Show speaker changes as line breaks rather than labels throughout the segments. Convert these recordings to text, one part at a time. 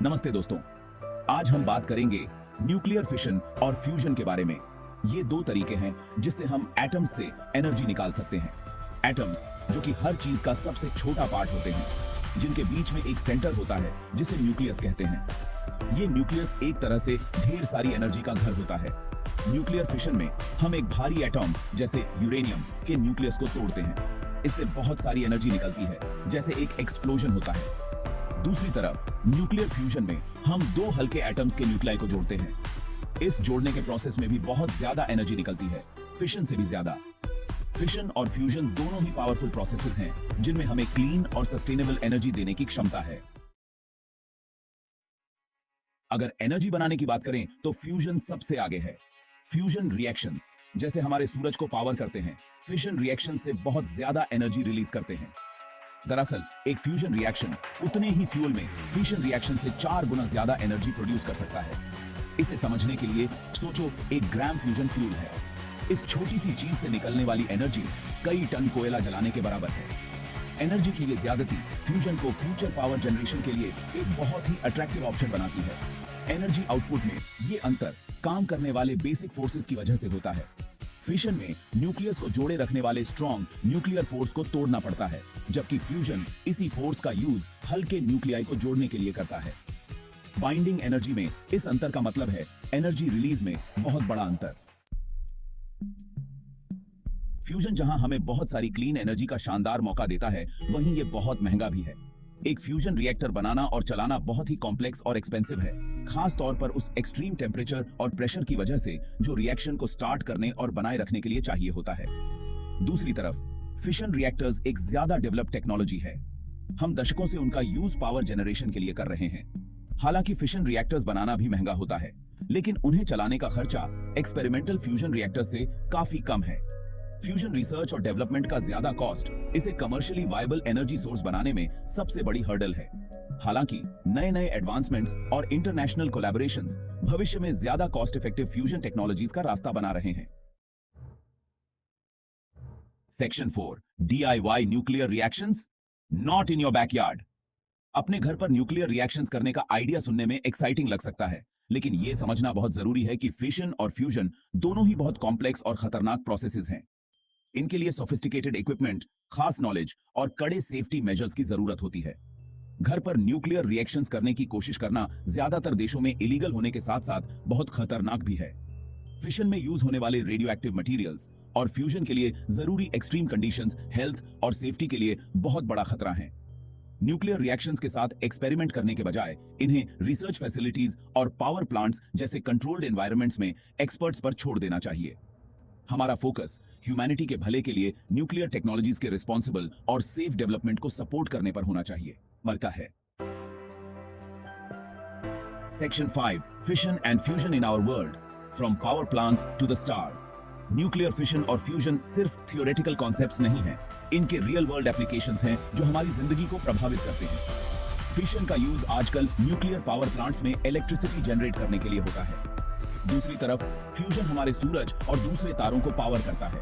नमस्ते दोस्तों, आज हम बात करेंगे न्यूक्लियर फिशन और फ्यूजन के बारे में। ये दो तरीके हैं जिससे हम एटम्स से एनर्जी निकाल सकते हैं। एटम्स जो कि हर चीज का सबसे छोटा पार्ट होते हैं, जिनके बीच में एक सेंटर होता है जिसे न्यूक्लियस कहते हैं। ये न्यूक्लियस एक तरह से ढेर सारी एनर्जी का घर होता है। न्यूक्लियर फिशन में हम एक भारी एटॉम जैसे यूरेनियम के न्यूक्लियस को तोड़ते हैं। इससे बहुत सारी एनर्जी निकलती है, जैसे एक एक्सप्लोजन होता है। दूसरी तरफ न्यूक्लियर फ्यूजन में हम दो हल्के एटम्स के न्यूक्लियाई को जोड़ते हैं। इस जोड़ने के प्रोसेस में भी बहुत ज्यादा एनर्जी निकलती है, फिशन से भी ज्यादा। फिशन और फ्यूजन दोनों ही पावरफुल प्रोसेसेस हैं जिनमें हमें क्लीन और सस्टेनेबल एनर्जी देने की क्षमता है। अगर एनर्जी बनाने की बात करें तो फ्यूजन सबसे आगे है। फ्यूजन रिएक्शंस जैसे हमारे सूरज को पावर करते हैं, फिशन रिएक्शन से बहुत ज्यादा एनर्जी रिलीज करते हैं। दरअसल एक फ्यूजन रिएक्शन उतने ही फ्यूल में फिशन रिएक्शन से 4 गुना ज्यादा एनर्जी प्रोड्यूस कर सकता है। इसे समझने के लिए सोचो, 1 ग्राम फ्यूजन फ्यूल है। इस छोटी सी चीज से निकलने वाली एनर्जी कई टन कोयला जलाने के बराबर है। एनर्जी की ये ज्यादती फ्यूजन को फ्यूचर पावर जनरेशन के लिए एक बहुत ही अट्रैक्टिव ऑप्शन बनाती है। एनर्जी आउटपुट में ये अंतर काम करने वाले बेसिक फोर्सेस की वजह से होता है। फिशन में न्यूक्लियस को जोड़े रखने वाले स्ट्रॉन्ग न्यूक्लियर फोर्स को तोड़ना पड़ता है, जबकि फ्यूजन इसी फोर्स का यूज हल्के न्यूक्लियाई को जोड़ने के लिए करता है। बाइंडिंग एनर्जी में इस अंतर का मतलब है एनर्जी रिलीज में बहुत बड़ा अंतर। फ्यूजन जहां हमें बहुत सारी क्लीन एनर्जी का शानदार मौका देता है, वहीं ये बहुत महंगा भी है। एक फ्यूजन रिएक्टर बनाना और चलाना बहुत ही कॉम्प्लेक्स और एक्सपेंसिव है, खास तौर पर उस एक्सट्रीम टेम्परेचर और प्रेशर की वजह से जो रिएक्शन को स्टार्ट करने और बनाए रखने के लिए चाहिए होता है। दूसरी तरफ फिशन रिएक्टर्स एक ज्यादा डेवलप्ड टेक्नोलॉजी है। हम दशकों से उनका यूज पावर जनरेशन के लिए कर रहे हैं। हालांकि फिशन रिएक्टर्स बनाना भी महंगा होता है, लेकिन उन्हें चलाने का खर्चा एक्सपेरिमेंटल फ्यूजन रिएक्टर से काफी कम है। फ्यूजन रिसर्च और डेवलपमेंट का ज्यादा कॉस्ट इसे कमर्शियली वायबल एनर्जी सोर्स बनाने में सबसे बड़ी हर्डल है। हालांकि नए एडवांसमेंट्स और इंटरनेशनल कोलैबोरेशंस भविष्य में ज्यादा कॉस्ट इफेक्टिव फ्यूजन टेक्नोलॉजीज का रास्ता बना रहे हैं। Section 4 DIY nuclear reactions not in your backyard. अपने घर पर न्यूक्लियर रिएक्शंस करने का आइडिया सुनने में एक्साइटिंग लग सकता है, लेकिन यह समझना बहुत जरूरी है कि फिशन और फ्यूजन दोनों ही बहुत कॉम्प्लेक्स और खतरनाक प्रोसेसेस हैं। इनके लिए सोफिस्टिकेटेड इक्विपमेंट, खास नॉलेज और कड़े सेफ्टी मेजर्स की जरूरत होती है। घर पर न्यूक्लियर रिएक्शंस करने की कोशिश करना ज्यादातर देशों में इलीगल होने के साथ साथ बहुत खतरनाक भी है। फिशन में यूज होने वाले रेडियोएक्टिव मटेरियल्स और फ्यूजन के लिए जरूरी एक्सट्रीम कंडीशंस हेल्थ और सेफ्टी के लिए बहुत बड़ा खतरा है। न्यूक्लियर रिएक्शंस के साथ एक्सपेरिमेंट करने के बजाय इन्हें रिसर्च फैसिलिटीज और पावर प्लांट्स जैसे कंट्रोल्ड एनवायरनमेंट्स में एक्सपर्ट्स पर छोड़ देना चाहिए। हमारा फोकस ह्यूमैनिटी के भले के लिए न्यूक्लियर टेक्नोलॉजीज के रिस्पॉन्सिबल और सेफ डेवलपमेंट को सपोर्ट करने पर होना चाहिए। मरका है। Section 5 fission and fusion in our world, from power plants to the stars. Nuclear fission और फ्यूजन सिर्फ थियोरेटिकल कॉन्सेप्ट्स नहीं हैं, इनके रियल वर्ल्ड एप्लीकेशंस हैं जो हमारी जिंदगी को प्रभावित करते हैं। फिशन का यूज आजकल न्यूक्लियर पावर प्लांट्स में इलेक्ट्रिसिटी जनरेट करने के लिए होता है। दूसरी तरफ फ्यूजन हमारे सूरज और दूसरे तारों को पावर करता है।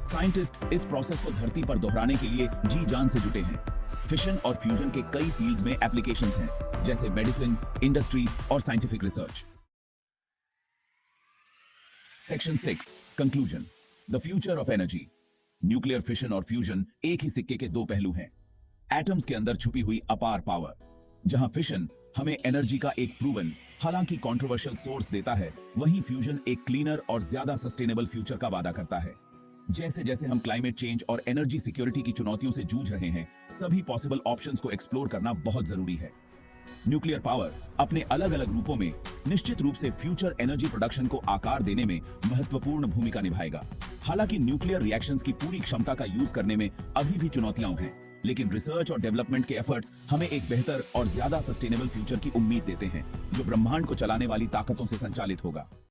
साइंटिस्ट्स इस प्रोसेस को धरती पर दोहराने के लिए जी जान से जुटे हैं। फिशन और फ्यूजन के कई फील्ड्स में एप्लीकेशंस हैं, जैसे मेडिसिन, इंडस्ट्री और scientific research. Section 6 conclusion, the future of energy. Nuclear fission और फ्यूजन एक ही सिक्के के दो पहलू हैं। एटम्स के अंदर छुपी हुई अपार पावर। जहां फिशन हमें एनर्जी का एक प्रूवन, हालांकि कंट्रोवर्शियल सोर्स देता है, वहीं फ्यूजन एक क्लीनर और ज्यादा सस्टेनेबल फ्यूचर का वादा करता है। जैसे जैसे हम क्लाइमेट चेंज और एनर्जी सिक्योरिटी की चुनौतियों से जूझ रहे हैं, सभी पॉसिबल ऑप्शंस को एक्सप्लोर करना बहुत जरूरी है। न्यूक्लियर पावर अपने अलग अलग रूपों में निश्चित रूप से फ्यूचर एनर्जी प्रोडक्शन को आकार देने में महत्वपूर्ण भूमिका निभाएगा। हालांकि न्यूक्लियर रिएक्शंस की पूरी क्षमता का यूज करने में अभी भी चुनौतियां हैं, लेकिन रिसर्च और डेवलपमेंट के एफर्ट्स हमें एक बेहतर और ज्यादा सस्टेनेबल फ्यूचर की उम्मीद देते हैं, जो ब्रह्मांड को चलाने वाली ताकतों से संचालित होगा।